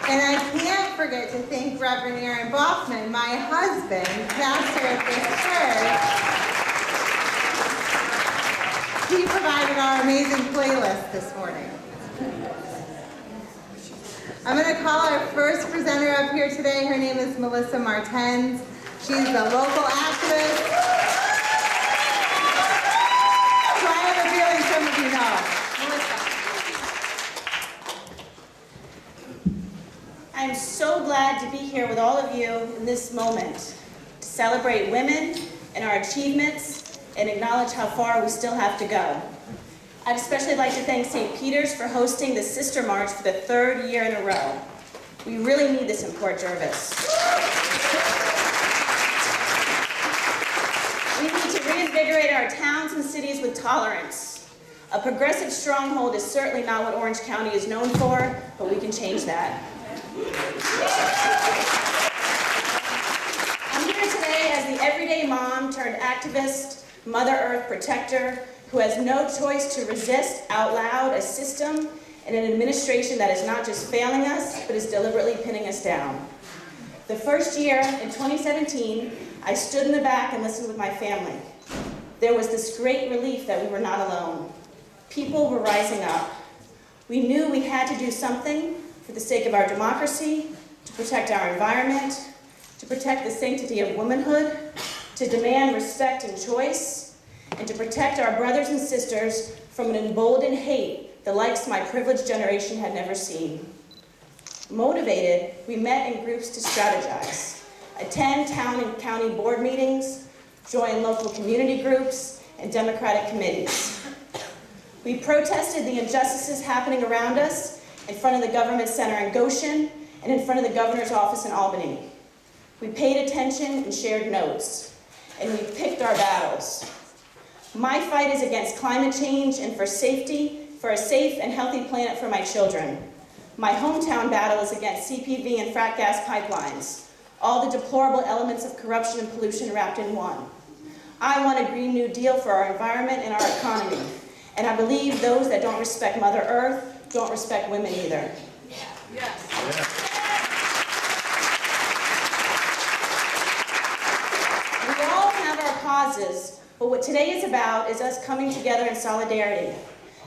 And I can't forget to thank Reverend Aaron Boffman, my husband, pastor of this church. He provided our amazing playlist this morning. I'm going to call our first presenter up here today. Her name is Melissa Martens. She's a local activist. So I have a feeling some of you know. Melissa. I'm so glad to be here with all of you in this moment to celebrate women and our achievements and acknowledge how far we still have to go. I'd especially like to thank St. Peter's for hosting the Sister March for the 3rd year in a row. We really need this in Port Jervis. We need to reinvigorate our towns and cities with tolerance. A progressive stronghold is certainly not what Orange County is known for, but we can change that. I'm here today as the everyday mom turned activist, Mother Earth protector, who has no choice to resist out loud a system and an administration that is not just failing us, but is deliberately pinning us down. The first year, in 2017, I stood in the back and listened with my family. There was this great relief that we were not alone. People were rising up. We knew we had to do something for the sake of our democracy, to protect our environment, to protect the sanctity of womanhood, to demand respect and choice, and to protect our brothers and sisters from an emboldened hate the likes my privileged generation had never seen. Motivated, we met in groups to strategize, attend town and county board meetings, join local community groups, and democratic committees. We protested the injustices happening around us in front of the government center in Goshen and in front of the governor's office in Albany. We paid attention and shared notes, and we picked our battles. My fight is against climate change and for safety, for a safe and healthy planet for my children. My hometown battle is against CPV and frack gas pipelines, all the deplorable elements of corruption and pollution wrapped in one. I want a Green New Deal for our environment and our economy, and I believe those that don't respect Mother Earth don't respect women either. Yes. We all have our causes, but what today is about is us coming together in solidarity.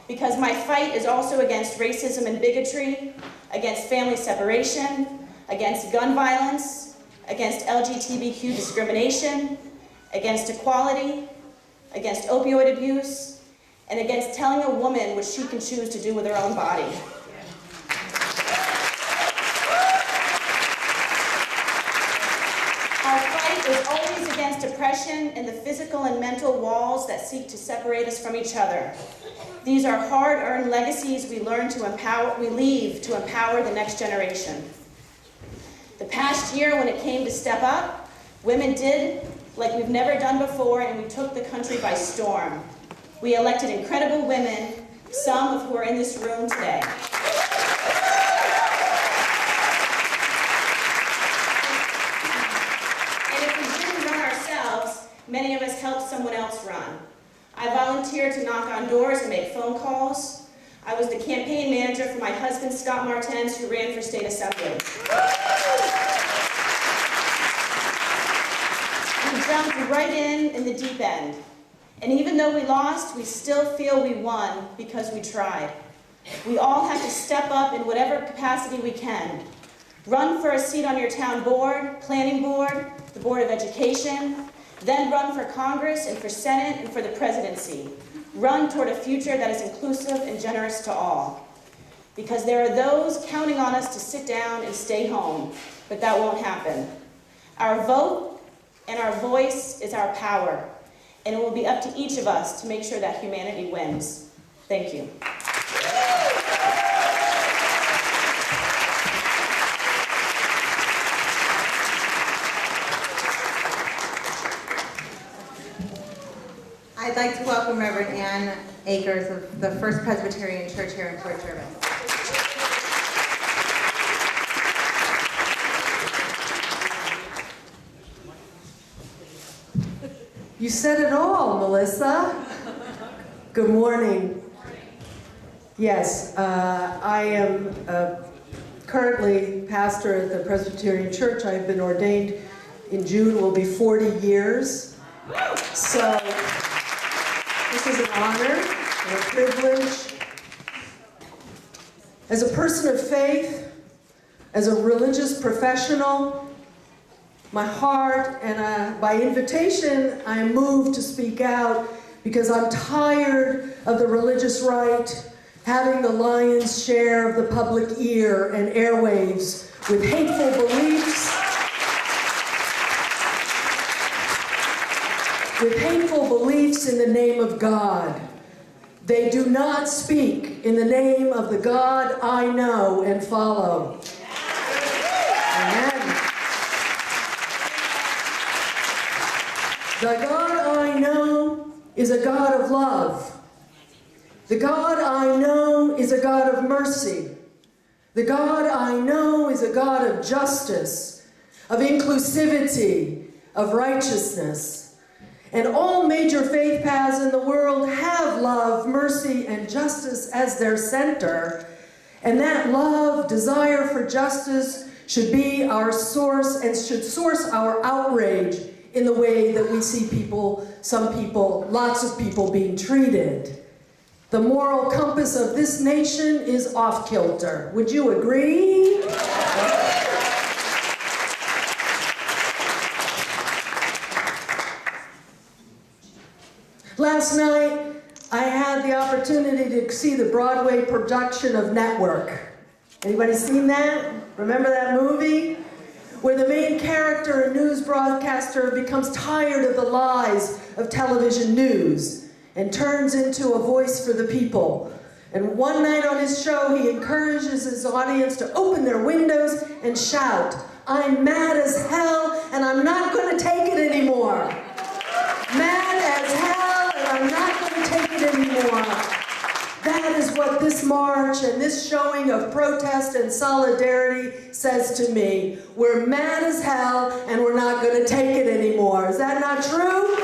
Because my fight is also against racism and bigotry, against family separation, against gun violence, against LGBTQ discrimination, against equality, against opioid abuse, and against telling a woman what she can choose to do with her own body. Our fight is always against oppression and the physical and mental walls that seek to separate us from each other. These are hard-earned legacies we learn to empower, we leave to empower the next generation. The past year, when it came to step up, women did like we've never done before, and we took the country by storm. We elected incredible women, some of who are in this room today. And if we didn't run ourselves, many of us helped someone else run. I volunteered to knock on doors and make phone calls. I was the campaign manager for my husband, Scott Martens, who ran for state assembly. We jumped right in the deep end. And even though we lost, we still feel we won because we tried. We all have to step up in whatever capacity we can. Run for a seat on your town board, planning board, the Board of Education, then run for Congress and for Senate and for the presidency. Run toward a future that is inclusive and generous to all. Because there are those counting on us to sit down and stay home, but that won't happen. Our vote and our voice is our power, and it will be up to each of us to make sure that humanity wins. Thank you. I'd like to welcome Reverend Ann Akers of the First Presbyterian Church here in Port Jervis. You said it all, Melissa. Good morning. Yes, I am currently pastor at the Presbyterian Church. I've been ordained in June, will be 40 years. So this is an honor and a privilege. As a person of faith, as a religious professional, my heart and by invitation, I am moved to speak out because I'm tired of the religious right having the lion's share of the public ear and airwaves with hateful beliefs in the name of God. They do not speak in the name of the God I know and follow. Amen. The God I know is a God of love. The God I know is a God of mercy. The God I know is a God of justice, of inclusivity, of righteousness. And all major faith paths in the world have love, mercy, and justice as their center. And that love, desire for justice should be our source and should source our outrage in the way that we see people, some people, lots of people being treated. The moral compass of this nation is off kilter. Would you agree? Last night, I had the opportunity to see the Broadway production of Network. Anybody seen that? Remember that movie? Where the main character, a news broadcaster, becomes tired of the lies of television news and turns into a voice for the people. And one night on his show, he encourages his audience to open their windows and shout, "I'm mad as hell and I'm not going to take it anymore. Mad as hell and I'm not going to take it anymore." That is what this march and this showing of protest and solidarity says to me. We're mad as hell and we're not going to take it anymore. Is that not true?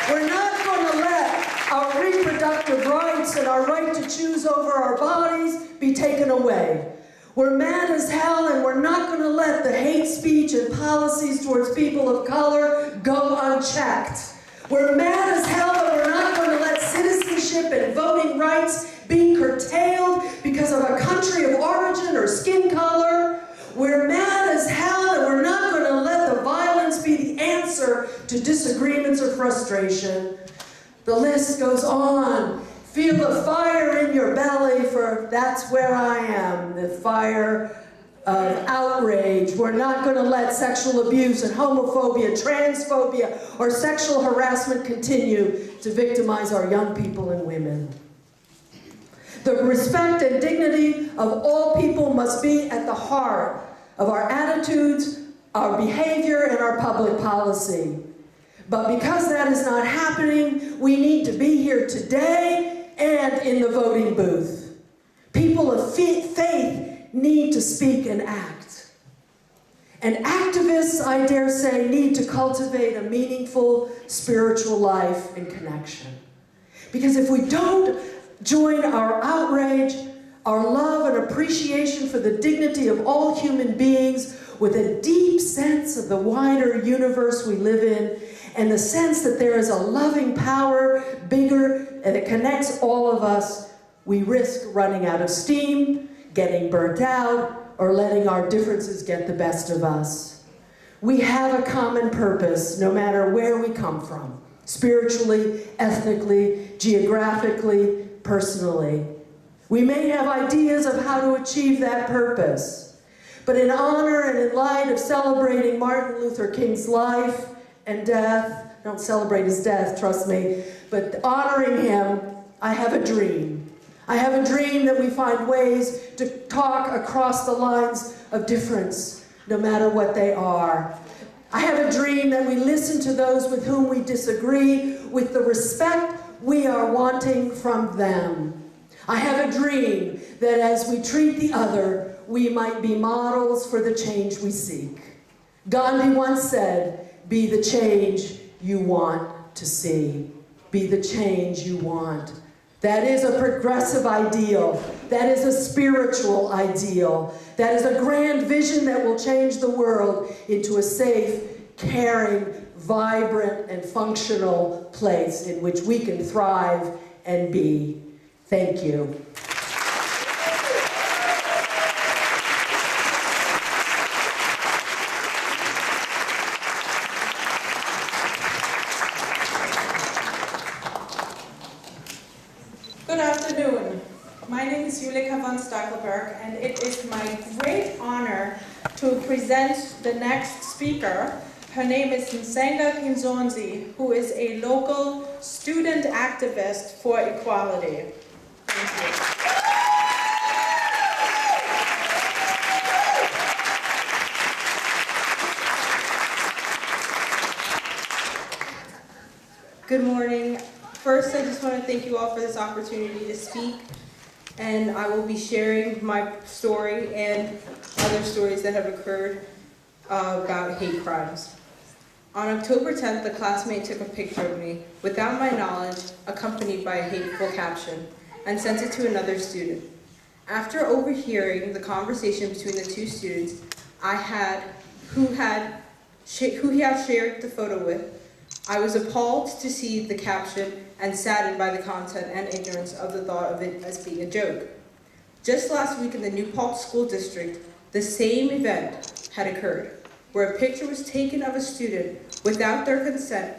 We're not going to let our reproductive rights and our right to choose over our bodies be taken away. We're mad as hell and we're not going to let the hate speech and policies towards people of color go unchecked. We're mad as hell and we're not going to let citizenship and voting rights be curtailed because of a country of origin or skin color. We're mad as hell and we're not going to let the violence be the answer to disagreements or frustration. The list goes on. Feel the fire in your belly, for that's where I am, the fire of outrage. We're not going to let sexual abuse and homophobia, transphobia, or sexual harassment continue to victimize our young people and women. The respect and dignity of all people must be at the heart of our attitudes, our behavior, and our public policy. But because that is not happening, we need to be here today and in the voting booth. People of faith need to speak and act. And activists, I dare say, need to cultivate a meaningful spiritual life and connection. Because if we don't join our outrage, our love and appreciation for the dignity of all human beings with a deep sense of the wider universe we live in, and the sense that there is a loving power bigger and that connects all of us, we risk running out of steam, getting burnt out, or letting our differences get the best of us. We have a common purpose no matter where we come from, spiritually, ethnically, geographically, personally. We may have ideas of how to achieve that purpose, but in honor and in light of celebrating Martin Luther King's life and death, don't celebrate his death, trust me, but honoring him, I have a dream. I have a dream that we find ways to talk across the lines of difference, no matter what they are. I have a dream that we listen to those with whom we disagree with the respect we are wanting from them. I have a dream that as we treat the other, we might be models for the change we seek. Gandhi once said, "Be the change you want to see. Be the change you want That is a progressive ideal. That is a spiritual ideal. That is a grand vision that will change the world into a safe, caring, vibrant, and functional place in which we can thrive and be. Thank you. Good afternoon. My name is Julika von Stackelberg, and it is my great honor to present the next speaker. Her name is Nsenga Kinzonzi, who is a local student activist for equality. Thank you. Good morning. First, I just want to thank you all for this opportunity to speak, and I will be sharing my story and other stories that have occurred about hate crimes. On October 10th, a classmate took a picture of me without my knowledge, accompanied by a hateful caption, and sent it to another student. After overhearing the conversation between the two students who he had shared the photo with, I was appalled to see the caption and saddened by the content and ignorance of the thought of it as being a joke. Just last week in the New Paltz School District, the same event had occurred, where a picture was taken of a student without their consent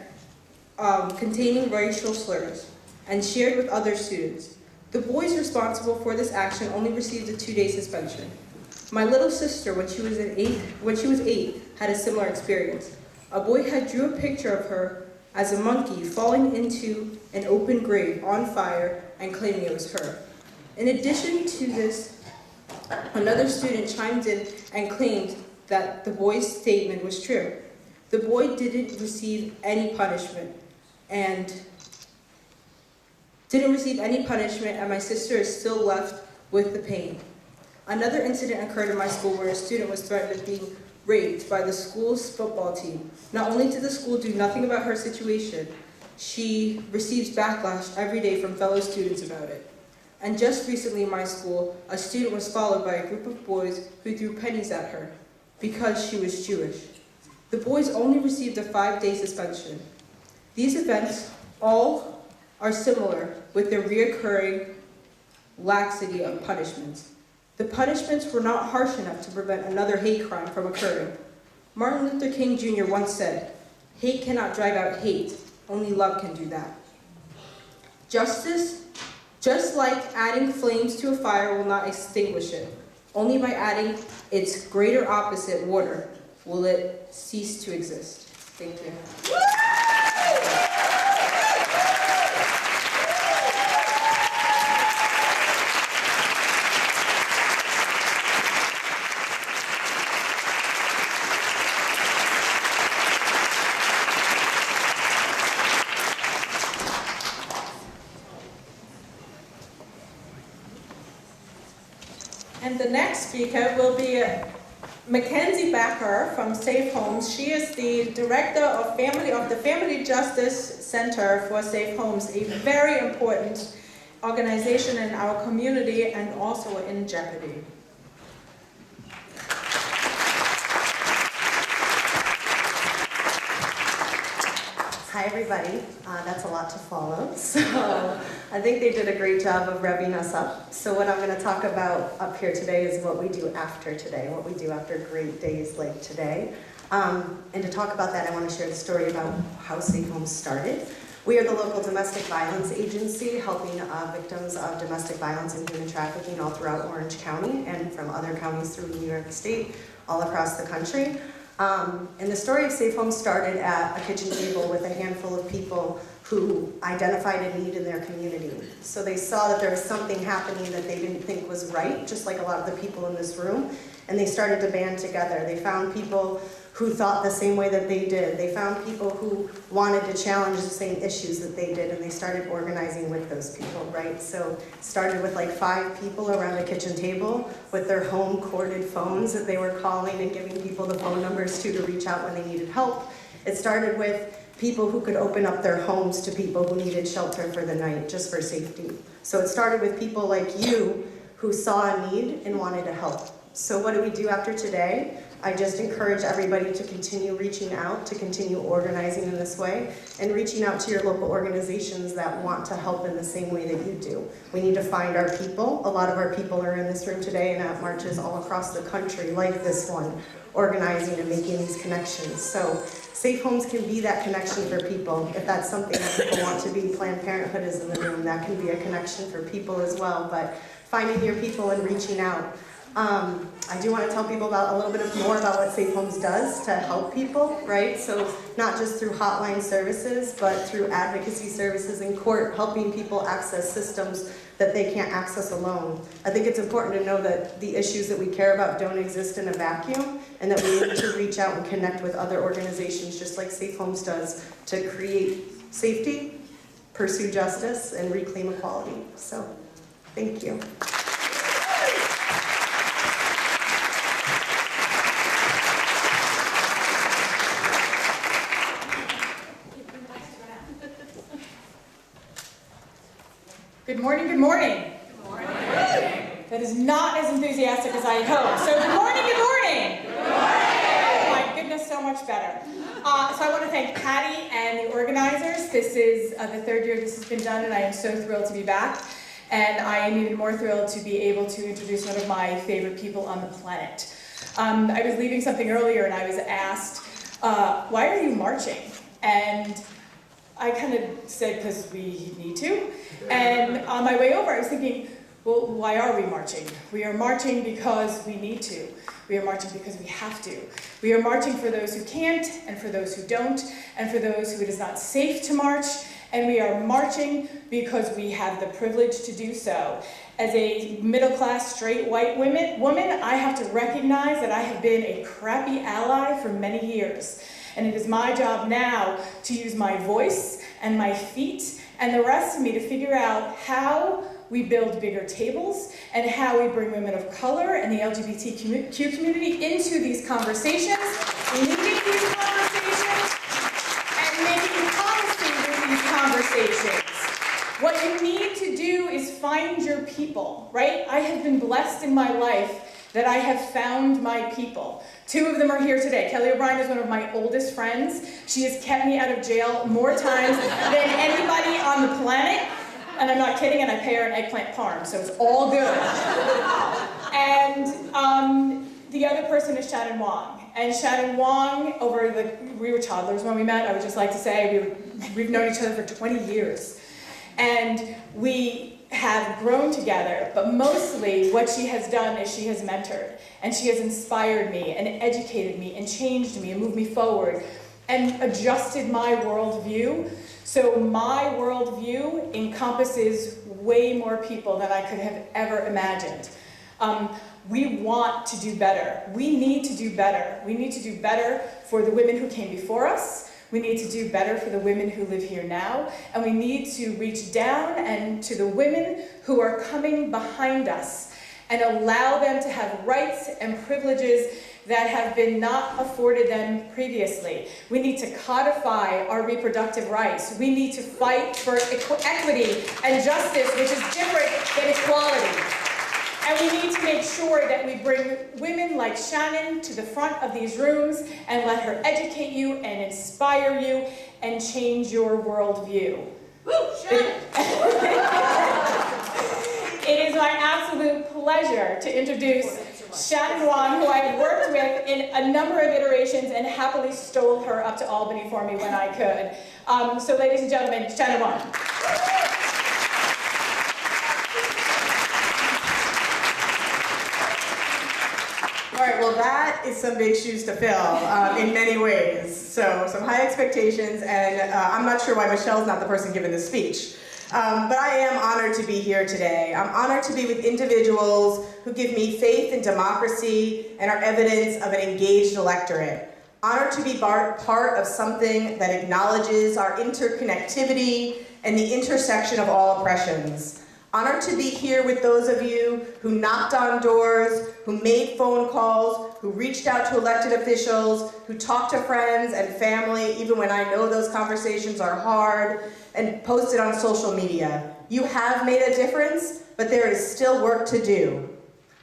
containing racial slurs and shared with other students. The boys responsible for this action only received a 2-day suspension. My little sister, when she was 8, had a similar experience. A boy had drew a picture of her as a monkey falling into an open grave on fire and claiming it was her. In addition to this, another student chimed in and claimed that the boy's statement was true. The boy didn't receive any punishment, and my sister is still left with the pain. Another incident occurred in my school where a student was threatened with being raped by the school's football team. Not only did the school do nothing about her situation, she receives backlash every day from fellow students about it. And just recently in my school, a student was followed by a group of boys who threw pennies at her because she was Jewish. The boys only received a 5-day suspension. These events all are similar with their reoccurring laxity of punishments. The punishments were not harsh enough to prevent another hate crime from occurring. Martin Luther King Jr. once said, "Hate cannot drive out hate, only love can do that." Justice, just like adding flames to a fire, will not extinguish it. Only by adding its greater opposite, water, will it cease to exist. Thank you. And the next speaker will be Mackenzie Becker from Safe Homes. She is the director of the Family Justice Center for Safe Homes, a very important organization in our community and also in jeopardy. Hi everybody, that's a lot to follow, so I think they did a great job of revving us up. So what I'm going to talk about up here today is what we do after today, what we do after great days like today. And to talk about that, I want to share the story about how Safe Homes started. We are the local domestic violence agency helping victims of domestic violence and human trafficking all throughout Orange County and from other counties through New York State, all across the country. And the story of Safe Homes started at a kitchen table with a handful of people who identified a need in their community. So they saw that there was something happening that they didn't think was right, just like a lot of the people in this room, and they started to band together. They found people who thought the same way that they did. They found people who wanted to challenge the same issues that they did, and they started organizing with those people, right? So it started with like 5 people around a kitchen table with their home corded phones that they were calling and giving people the phone numbers to reach out when they needed help. It started with people who could open up their homes to people who needed shelter for the night, just for safety. So it started with people like you who saw a need and wanted to help. So what do we do after today? I just encourage everybody to continue reaching out, to continue organizing in this way, and reaching out to your local organizations that want to help in the same way that you do. We need to find our people. A lot of our people are in this room today and at marches all across the country, like this one, organizing and making these connections. So Safe Homes can be that connection for people. If that's something that people want to be, Planned Parenthood is in the room. That can be a connection for people as well. But finding your people and reaching out. I do want to tell people about a little bit more about what Safe Homes does to help people, right? So not just through hotline services, but through advocacy services in court, helping people access systems that they can't access alone. I think it's important to know that the issues that we care about don't exist in a vacuum, and that we need to reach out and connect with other organizations, just like Safe Homes does, to create safety, pursue justice, and reclaim equality. So, thank you. Good morning, good morning. Good morning. That is not as enthusiastic as I had hoped. So good morning, good morning. Good morning. Oh my goodness, so much better. So I want to thank Patty and the organizers. This is the third year this has been done, and I am so thrilled to be back. And I am even more thrilled to be able to introduce one of my favorite people on the planet. I was leaving something earlier and I was asked, why are you marching? And I kind of said, because we need to. And on my way over, I was thinking, well, why are we marching? We are marching because we need to. We are marching because we have to. We are marching for those who can't, and for those who don't, and for those who it is not safe to march. And we are marching because we have the privilege to do so. As a middle-class, straight, white woman, I have to recognize that I have been a crappy ally for many years. And it is my job now to use my voice and my feet and the rest of me to figure out how we build bigger tables and how we bring women of color and the LGBTQ community into these conversations, leading these conversations, and making policy with these conversations. What you need to do is find your people, right? I have been blessed in my life that I have found my people. 2 of them are here today. Kelly O'Brien is one of my oldest friends. She has kept me out of jail more times than anybody on the planet. And I'm not kidding, and I pay her an eggplant parm, so it's all good. And the other person is Shannon Wong. And Shannon Wong, we were toddlers when we met, I would just like to say, we've known each other for 20 years. And we have grown together, but mostly what she has done is she has mentored, and she has inspired me, and educated me, and changed me, and moved me forward, and adjusted my worldview. So my worldview encompasses way more people than I could have ever imagined. We want to do better. We need to do better. We need to do better for the women who came before us. We need to do better for the women who live here now. And we need to reach down and to the women who are coming behind us and allow them to have rights and privileges that have been not afforded them previously. We need to codify our reproductive rights. We need to fight for equity and justice, which is different than equality. And we need to make sure that we bring women like Shannon to the front of these rooms and let her educate you and inspire you and change your worldview. Woo, Shannon! It is my absolute pleasure to introduce Shannon Wong, who I have worked with in a number of iterations and happily stole her up to Albany for me when I could. So ladies and gentlemen, Shannon Wong. All right, well that is some big shoes to fill in many ways. So some high expectations, and I'm not sure why Michelle's not the person giving this speech. But I am honored to be here today. I'm honored to be with individuals who give me faith in democracy and are evidence of an engaged electorate. Honored to be part of something that acknowledges our interconnectivity and the intersection of all oppressions. Honored to be here with those of you who knocked on doors, who made phone calls, who reached out to elected officials, who talked to friends and family, even when I know those conversations are hard, and posted on social media. You have made a difference, but there is still work to do.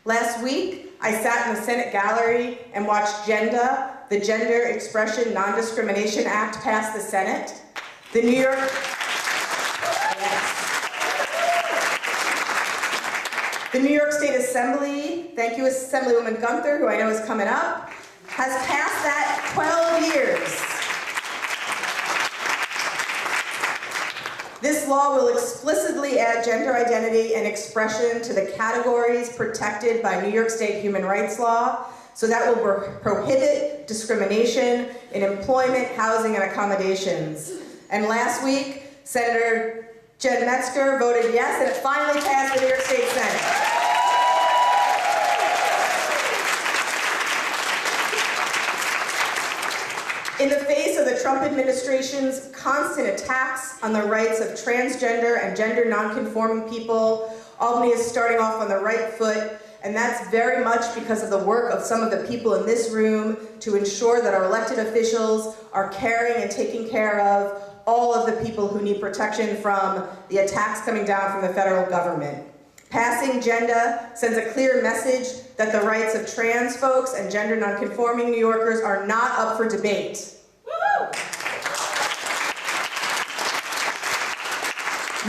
Last week, I sat in the Senate gallery and watched GENDA, the Gender Expression Non-Discrimination Act, pass the Senate. The New York State Assembly, thank you Assemblywoman Gunther, who I know is coming up, has passed that 12 years. This law will explicitly add gender identity and expression to the categories protected by New York State human rights law, so that will prohibit discrimination in employment, housing, and accommodations. And last week, Senator Jen Metzger voted yes, and it finally passed the New York State Senate. In the face of the Trump administration's constant attacks on the rights of transgender and gender nonconforming people, Albany is starting off on the right foot, and that's very much because of the work of some of the people in this room to ensure that our elected officials are caring and taking care of all of the people who need protection from the attacks coming down from the federal government. Passing GENDA sends a clear message that the rights of trans folks and gender nonconforming New Yorkers are not up for debate. Woo-hoo!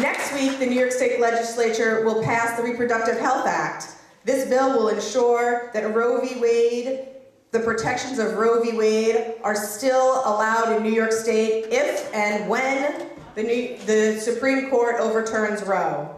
Next week, the New York State Legislature will pass the Reproductive Health Act. This bill will ensure that Roe v. Wade, the protections of Roe v. Wade, are still allowed in New York State if and when the Supreme Court overturns Roe.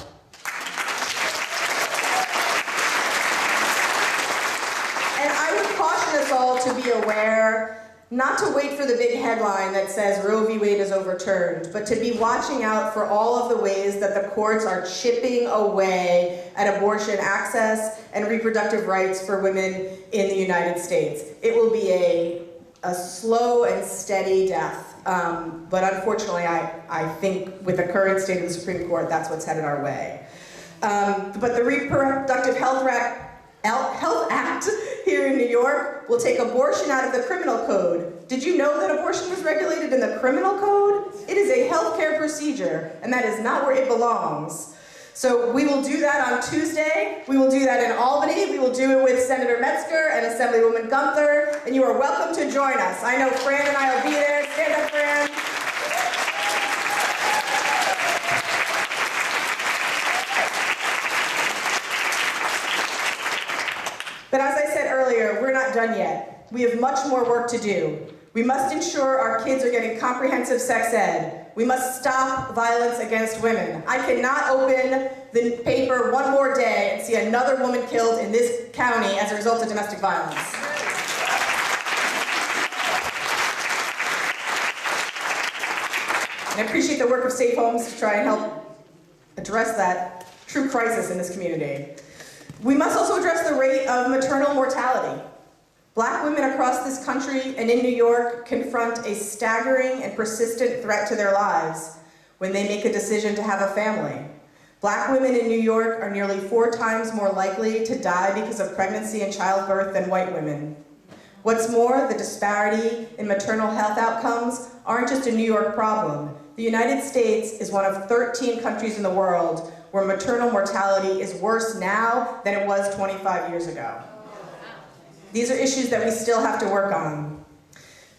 All to be aware, not to wait for the big headline that says Roe v. Wade is overturned, but to be watching out for all of the ways that the courts are chipping away at abortion access and reproductive rights for women in the United States. It will be a slow and steady death, but unfortunately I think with the current state of the Supreme Court, that's what's headed our way. But the Reproductive Health Act here in New York will take abortion out of the criminal code. Did you know that abortion was regulated in the criminal code? It is a healthcare procedure, and that is not where it belongs. So we will do that on Tuesday. We will do that in Albany. We will do it with Senator Metzger and Assemblywoman Gunther, and you are welcome to join us. I know Fran and I will be there. Stand up, Fran. But as I said earlier, we're not done yet. We have much more work to do. We must ensure our kids are getting comprehensive sex ed. We must stop violence against women. I cannot open the paper one more day and see another woman killed in this county as a result of domestic violence. And I appreciate the work of Safe Homes to try and help address that true crisis in this community. We must also address the rate of maternal mortality. Black women across this country and in New York confront a staggering and persistent threat to their lives when they make a decision to have a family. Black women in New York are nearly 4 times more likely to die because of pregnancy and childbirth than white women. What's more, the disparity in maternal health outcomes aren't just a New York problem. The United States is one of 13 countries in the world where maternal mortality is worse now than it was 25 years ago. These are issues that we still have to work on.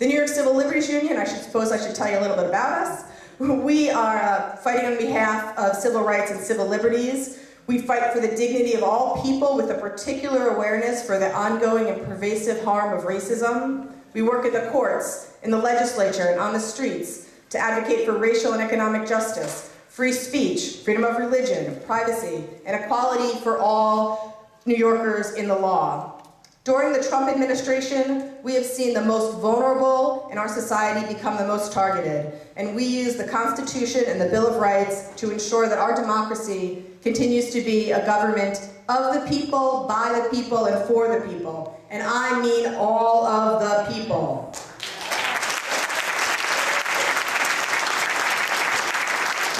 The New York Civil Liberties Union, I suppose I should tell you a little bit about us. We are fighting on behalf of civil rights and civil liberties. We fight for the dignity of all people with a particular awareness for the ongoing and pervasive harm of racism. We work at the courts, in the legislature, and on the streets to advocate for racial and economic justice, free speech, freedom of religion, privacy, and equality for all New Yorkers in the law. During the Trump administration, we have seen the most vulnerable in our society become the most targeted, and we use the Constitution and the Bill of Rights to ensure that our democracy continues to be a government of the people, by the people, and for the people. And I mean all of the people.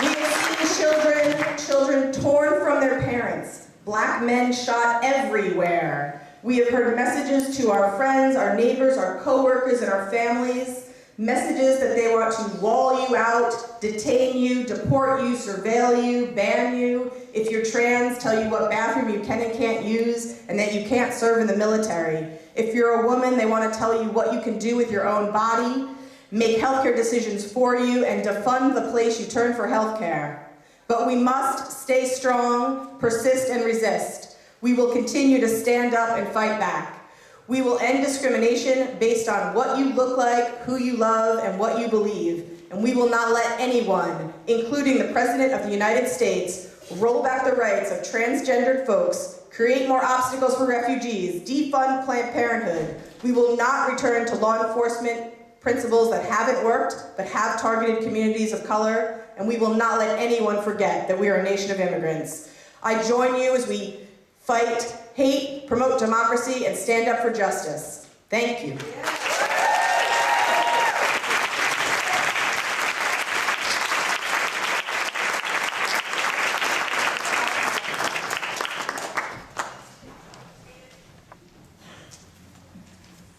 We have seen children torn from their parents. Black men shot everywhere. We have heard messages to our friends, our neighbors, our coworkers, and our families. Messages that they want to wall you out, detain you, deport you, surveil you, ban you. If you're trans, tell you what bathroom you can and can't use, and that you can't serve in the military. If you're a woman, they want to tell you what you can do with your own body, make healthcare decisions for you, and defund the place you turn for healthcare. But we must stay strong, persist, and resist. We will continue to stand up and fight back. We will end discrimination based on what you look like, who you love, and what you believe. And we will not let anyone, including the President of the United States, roll back the rights of transgendered folks, create more obstacles for refugees, defund Planned Parenthood. We will not return to law enforcement principles that haven't worked, but have targeted communities of color. And we will not let anyone forget that we are a nation of immigrants. I join you as we fight hate, promote democracy, and stand up for justice. Thank you.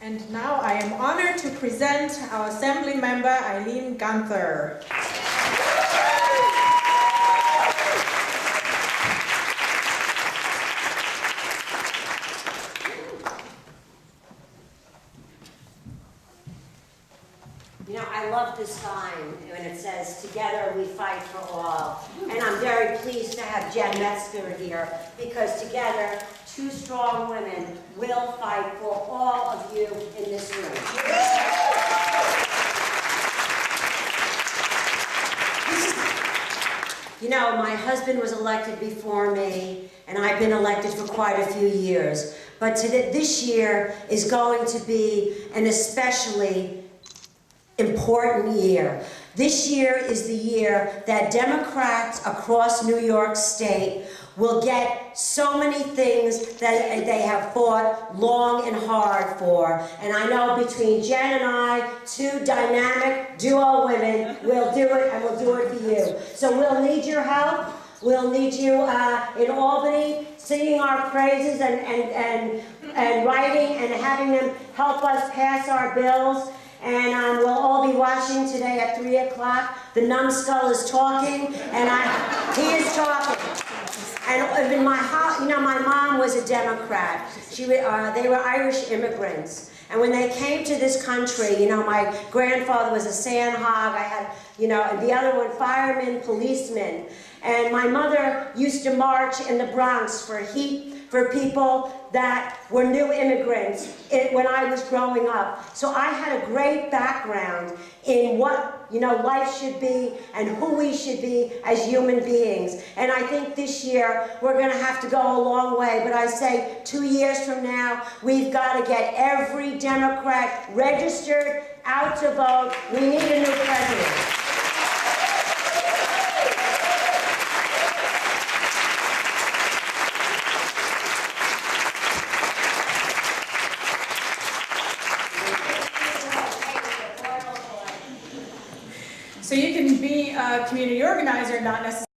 And now I am honored to present our Assembly Member Eileen Gunther. You know, I love this sign when it says, "Together we fight for all." And I'm very pleased to have Jen Metzger here, because together, two strong women will fight for all of you in this room. You know, my husband was elected before me, and I've been elected for quite a few years. But this year is going to be an especially important year. This year is the year that Democrats across New York State will get so many things that they have fought long and hard for. And I know between Jen and I, two dynamic duo women, we'll do it, and we'll do it for you. So we'll need your help. We'll need you in Albany singing our praises and writing and having them help us pass our bills. And we'll all be watching today at 3 o'clock. The numbskull is talking, and he is talking. And in my house, you know, my mom was a Democrat. They were Irish immigrants. And when they came to this country, you know, my grandfather was a sandhog. I had, you know, and the other one, firemen, policemen. And my mother used to march in the Bronx for people that were new immigrants when I was growing up. So I had a great background in what, you know, life should be and who we should be as human beings. And I think this year we're going to have to go a long way. But I say 2 years from now, we've got to get every Democrat registered, out to vote. We need a new president. So you can be a community organizer, not necessarily